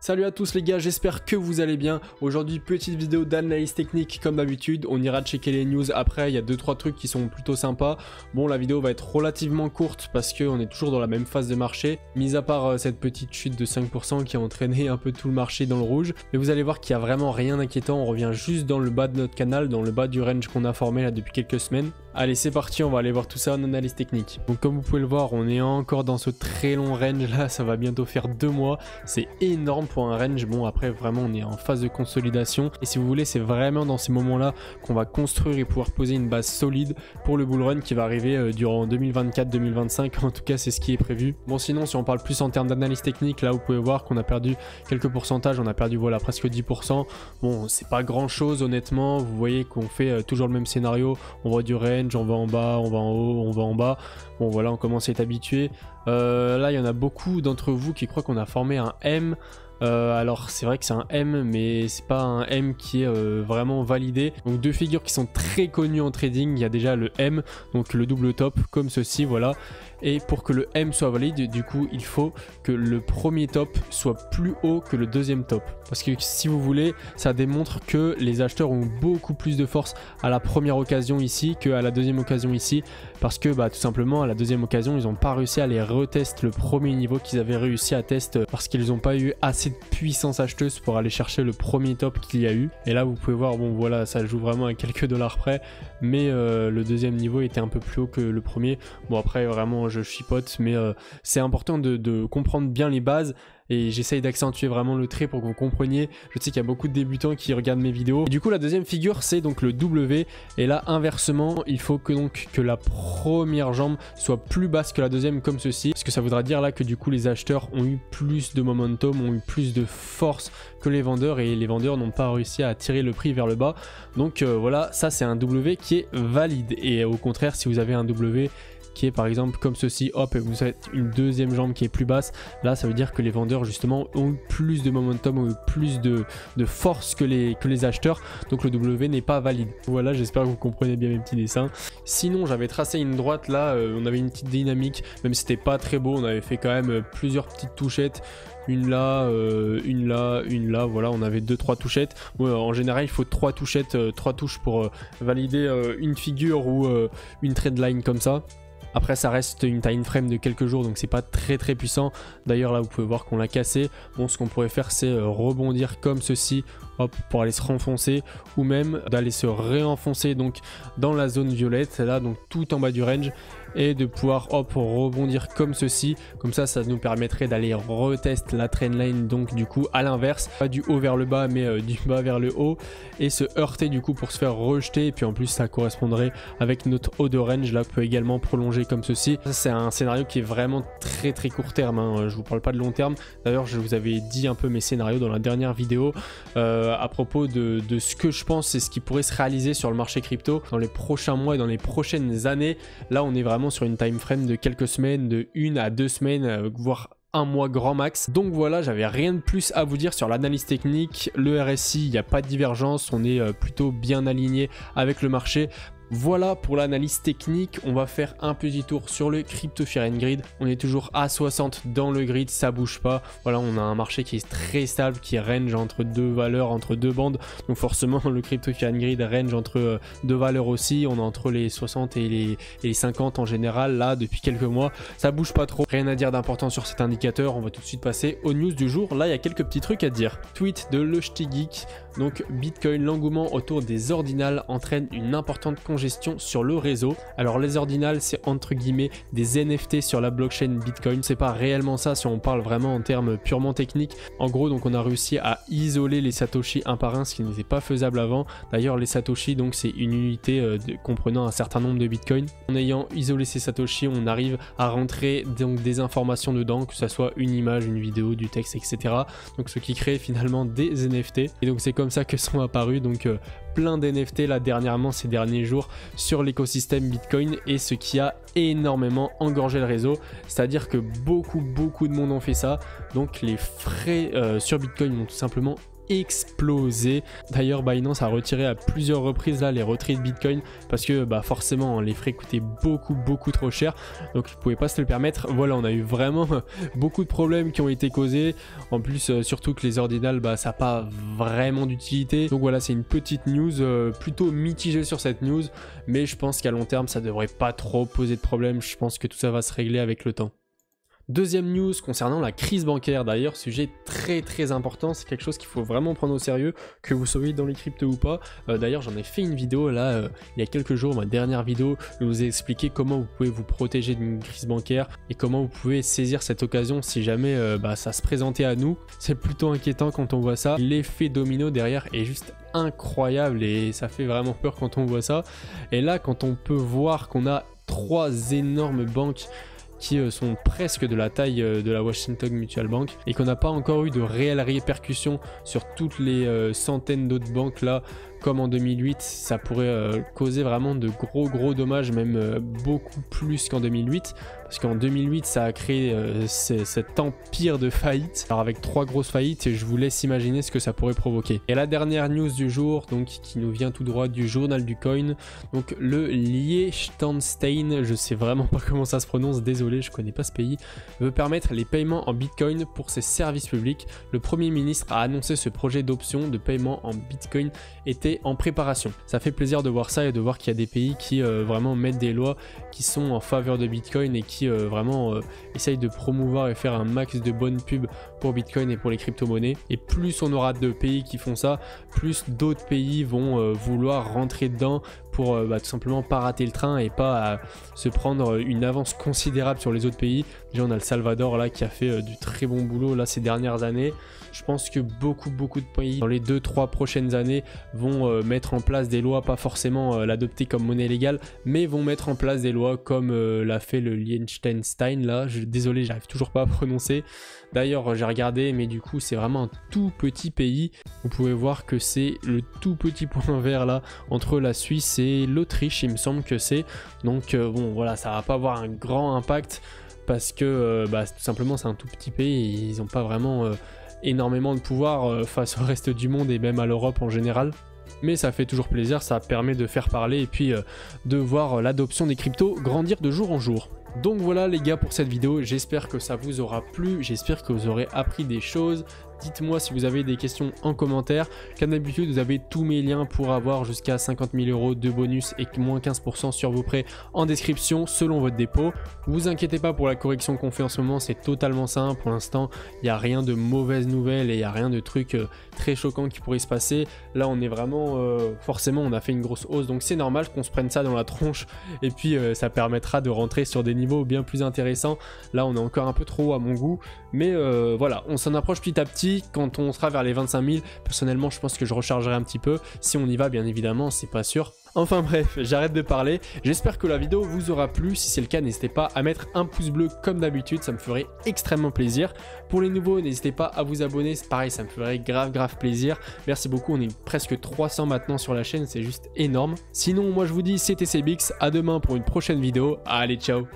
Salut à tous les gars, j'espère que vous allez bien. Aujourd'hui, petite vidéo d'analyse technique comme d'habitude. On ira checker les news après, il y a 2-3 trucs qui sont plutôt sympas. Bon, la vidéo va être relativement courte parce qu'on est toujours dans la même phase de marché. Mis à part cette petite chute de 5% qui a entraîné un peu tout le marché dans le rouge. Mais vous allez voir qu'il n'y a vraiment rien d'inquiétant. On revient juste dans le bas de notre canal, dans le bas du range qu'on a formé là depuis quelques semaines. Allez, c'est parti, on va aller voir tout ça en analyse technique. Donc comme vous pouvez le voir, on est encore dans ce très long range là, ça va bientôt faire 2 mois. C'est énorme pour un range. Bon, après vraiment on est en phase de consolidation. Et si vous voulez, c'est vraiment dans ces moments là qu'on va construire et pouvoir poser une base solide pour le bull run qui va arriver durant 2024-2025. En tout cas, c'est ce qui est prévu. Bon, sinon si on parle plus en termes d'analyse technique, là vous pouvez voir qu'on a perdu quelques pourcentages. On a perdu voilà presque 10%. Bon, c'est pas grand chose honnêtement. Vous voyez qu'on fait toujours le même scénario. On voit du range, on va en bas, on va en haut, on va en bas. Bon voilà, on commence à être habitué. Là il y en a beaucoup d'entre vous qui croient qu'on a formé un M. Alors c'est vrai que c'est un M, mais c'est pas un M qui est vraiment validé. Donc deux figures qui sont très connues en trading. Il y a déjà le M, donc le double top comme ceci, voilà. Et pour que le M soit valide, du coup il faut que le premier top soit plus haut que le deuxième top. Parce que si vous voulez, ça démontre que les acheteurs ont beaucoup plus de force à la première occasion ici qu'à la deuxième occasion ici. Parce que tout simplement à la deuxième occasion, ils n'ont pas réussi à les retester le premier niveau qu'ils avaient réussi à tester. Parce qu'ils n'ont pas eu assez de puissance acheteuse pour aller chercher le premier top qu'il y a eu. Et là vous pouvez voir, bon voilà, ça joue vraiment à quelques dollars près. Mais le deuxième niveau était un peu plus haut que le premier. Bon après vraiment je chipote, mais c'est important de comprendre bien les bases. Et j'essaye d'accentuer vraiment le trait pour que vous compreniez. Je sais qu'il y a beaucoup de débutants qui regardent mes vidéos. Et du coup la deuxième figure c'est donc le W. Et là inversement il faut que la première jambe soit plus basse que la deuxième comme ceci. Parce que ça voudra dire là que du coup les acheteurs ont eu plus de momentum, ont eu plus de force que les vendeurs. Et les vendeurs n'ont pas réussi à tirer le prix vers le bas. Donc voilà, ça c'est un W qui est valide. Et au contraire, si vous avez un W qui est par exemple comme ceci, hop, et vous avez une deuxième jambe qui est plus basse, là ça veut dire que les vendeurs justement ont eu plus de momentum, ont eu plus de force que les acheteurs, donc le W n'est pas valide. Voilà, j'espère que vous comprenez bien mes petits dessins. Sinon j'avais tracé une droite là, on avait une petite dynamique, même si c'était pas très beau, on avait fait quand même plusieurs petites touchettes. Une là, une là, voilà, on avait 2-3 touchettes. Ouais, en général, il faut 3 touchettes, 3 touches pour valider une figure ou une trade line comme ça. Après ça reste une time frame de quelques jours, donc c'est pas très puissant. D'ailleurs là vous pouvez voir qu'on l'a cassé. Bon, ce qu'on pourrait faire c'est rebondir comme ceci, hop, pour aller se renfoncer, ou même d'aller se réenfoncer donc dans la zone violette là, donc tout en bas du range, et de pouvoir hop rebondir comme ceci. Comme ça nous permettrait d'aller retester la trendline, donc du coup à l'inverse, pas du haut vers le bas mais du bas vers le haut, et se heurter du coup pour se faire rejeter. Et puis en plus ça correspondrait avec notre haut de range là, peut également prolonger comme ceci. Ça c'est un scénario qui est vraiment très court terme, hein. Je vous parle pas de long terme. D'ailleurs je vous avais dit un peu mes scénarios dans la dernière vidéo à propos de ce que je pense et ce qui pourrait se réaliser sur le marché crypto dans les prochains mois et dans les prochaines années. Là on est vraiment sur une time frame de quelques semaines, de 1 à 2 semaines, voire un mois grand max. Donc voilà, j'avais rien de plus à vous dire sur l'analyse technique. Le RSI, il n'y a pas de divergence, on est plutôt bien aligné avec le marché. Voilà pour l'analyse technique. On va faire un petit tour sur le Crypto Fear & Greed. On est toujours à 60 dans le grid, ça bouge pas. Voilà, on a un marché qui est très stable, qui range entre deux valeurs, entre deux bandes. Donc forcément le Crypto Fear & Greed range entre deux valeurs aussi. On est entre les 60 et les 50 en général là depuis quelques mois. Ça bouge pas trop. Rien à dire d'important sur cet indicateur. On va tout de suite passer aux news du jour. Là il y a quelques petits trucs à dire. Tweet de LeCh'tiGeek. Donc Bitcoin, l'engouement autour des ordinals entraîne une importante congestion sur le réseau. Alors les ordinals, c'est entre guillemets des NFT sur la blockchain Bitcoin. C'est pas réellement ça si on parle vraiment en termes purement techniques. En gros, donc on a réussi à isoler les Satoshi un par un, ce qui n'était pas faisable avant. D'ailleurs les Satoshi, donc c'est une unité comprenant un certain nombre de Bitcoin. En ayant isolé ces Satoshi, on arrive à rentrer donc des informations dedans, que ce soit une image, une vidéo, du texte, etc. Donc ce qui crée finalement des NFT. Et donc c'est comme ça que sont apparus donc plein d'NFT là dernièrement, ces derniers jours, sur l'écosystème Bitcoin, et ce qui a énormément engorgé le réseau. C'est à dire que beaucoup de monde ont fait ça. Donc les frais sur Bitcoin ont tout simplement explosé. D'ailleurs Binance a retiré à plusieurs reprises là les retraits de Bitcoin parce que forcément les frais coûtaient beaucoup trop cher, donc ils ne pouvaient pas se le permettre. Voilà, on a eu vraiment beaucoup de problèmes qui ont été causés. En plus surtout que les ordinals ça n'a pas vraiment d'utilité. Donc voilà, c'est une petite news, plutôt mitigée sur cette news, mais je pense qu'à long terme ça devrait pas trop poser de problème. Je pense que tout ça va se régler avec le temps. Deuxième news concernant la crise bancaire, d'ailleurs sujet très important, c'est quelque chose qu'il faut vraiment prendre au sérieux, que vous soyez dans les cryptos ou pas. D'ailleurs j'en ai fait une vidéo là il y a quelques jours, ma dernière vidéo, je vous ai expliqué comment vous pouvez vous protéger d'une crise bancaire et comment vous pouvez saisir cette occasion si jamais ça se présentait à nous. C'est plutôt inquiétant quand on voit ça, l'effet domino derrière est juste incroyable et ça fait vraiment peur quand on voit ça. Et là quand on peut voir qu'on a 3 énormes banques qui sont presque de la taille de la Washington Mutual Bank et qu'on n'a pas encore eu de réelles répercussions sur toutes les centaines d'autres banques là, comme en 2008, ça pourrait causer vraiment de gros dommages, même beaucoup plus qu'en 2008, parce qu'en 2008 ça a créé cet empire de faillites. Alors avec 3 grosses faillites, je vous laisse imaginer ce que ça pourrait provoquer. Et la dernière news du jour, donc qui nous vient tout droit du journal du coin, donc le Liechtenstein, je sais vraiment pas comment ça se prononce, désolé, je connais pas ce pays, veut permettre les paiements en Bitcoin pour ses services publics. Le Premier ministre a annoncé ce projet d'option de paiement en Bitcoin était en préparation. Ça fait plaisir de voir ça et de voir qu'il y a des pays qui vraiment mettent des lois qui sont en faveur de Bitcoin et qui vraiment essayent de promouvoir et faire un max de bonnes pubs pour Bitcoin et pour les crypto-monnaies. Et plus on aura de pays qui font ça, plus d'autres pays vont vouloir rentrer dedans pour tout simplement pas rater le train et pas se prendre une avance considérable sur les autres pays. Déjà on a le Salvador là qui a fait du très bon boulot là ces dernières années. Je pense que beaucoup de pays dans les 2-3 prochaines années vont mettre en place des lois, pas forcément l'adopter comme monnaie légale, mais vont mettre en place des lois comme l'a fait le Liechtenstein là. Désolé, j'arrive toujours pas à prononcer. D'ailleurs j'ai regardé, mais du coup c'est vraiment un tout petit pays. Vous pouvez voir que c'est le tout petit point vert là entre la Suisse et l'Autriche, il me semble que c'est. Donc bon voilà, ça va pas avoir un grand impact parce que tout simplement c'est un tout petit pays et ils n'ont pas vraiment énormément de pouvoir face au reste du monde et même à l'Europe en général. Mais ça fait toujours plaisir, ça permet de faire parler et puis de voir l'adoption des cryptos grandir de jour en jour. Donc voilà les gars pour cette vidéo, j'espère que ça vous aura plu, j'espère que vous aurez appris des choses. Dites-moi si vous avez des questions en commentaire. Comme d'habitude, vous avez tous mes liens pour avoir jusqu'à 50 000 € de bonus et moins 15% sur vos prêts en description selon votre dépôt. Vous inquiétez pas pour la correction qu'on fait en ce moment, c'est totalement simple. Pour l'instant, il n'y a rien de mauvaise nouvelle et il n'y a rien de truc très choquant qui pourrait se passer. Là, on est vraiment... forcément, on a fait une grosse hausse, donc c'est normal qu'on se prenne ça dans la tronche. Et puis, ça permettra de rentrer sur des niveaux bien plus intéressants. Là, on est encore un peu trop haut à mon goût. Mais voilà, on s'en approche petit à petit. Quand on sera vers les 25 000, personnellement je pense que je rechargerai un petit peu. Si on y va bien évidemment, c'est pas sûr. Enfin bref, j'arrête de parler. J'espère que la vidéo vous aura plu. Si c'est le cas, n'hésitez pas à mettre un pouce bleu comme d'habitude, ça me ferait extrêmement plaisir. Pour les nouveaux, n'hésitez pas à vous abonner, c'est pareil, ça me ferait grave plaisir. Merci beaucoup, on est presque 300 maintenant sur la chaîne, c'est juste énorme. Sinon, moi je vous dis c'était CBX, à demain pour une prochaine vidéo. Allez, ciao.